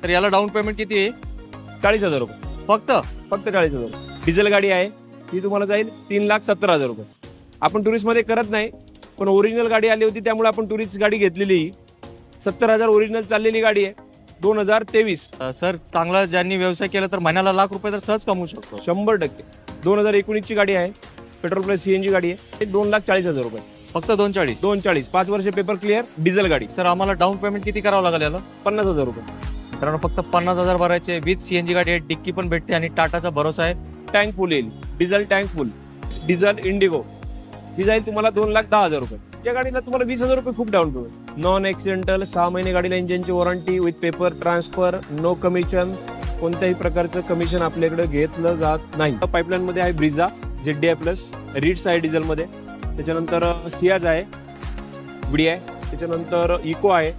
तर याला down payment किती आहे? 40,000 रुपये. फक्त फक्त 40,000. डिझेल गाडी आहे ती तुम्हाला जाईल 3,70,000 रुपये. आपण टुरिस्टमध्ये करत नाही, पण ओरिजिनल गाडी आली होती त्यामुळे आपण टुरिस्ट गाडी घेतलेली. 70,000 ओरिजिनल चाललेली गाडी आहे 2023. सर चांगला ज्यांनी व्यवसाय केला तर महिन्याला लाख रुपये तर सहज कमवू शकतो. 100%. 2019ची गाडी आहे, पेट्रोल प्लस CNG गाडी आहे. 2,40,000 रुपये. फक्त 240. 2,40. 5 वर्ष पेपर क्लिअर, डिझेल गाडी. सर आम्हाला डाऊन पेमेंट किती करावं लागेल याला? 50,000 रुपये. मित्रांनो फक्त 50,000 भरायचे. विथ CNG गाडी आहे, डिक्की पण भेटते आणि टाटाचा भरोसा आहे. टँक फुल येईल, diesel tank full. Diesel Indigo ही जाईल तुम्हाला 2,10,000 रुपये. या गाडीला तुम्हाला 20,000 रुपये खूप डाऊन पेमेंट. नॉन ॲक्सिडेंटल, 6 महिने गाडीला इंजिनची warranty with paper transfer, no commission. कोणत्याही प्रकारचं कमिशन आपल्याकडे घेतलं जात नाही. पाईपलाईनमध्ये आहे ब्रिझा ZDI+, रीड्स आहे डिझेलमध्ये. त्याच्यानंतर सियाज आहे, विडी आहे. त्याच्यानंतर इको आहे.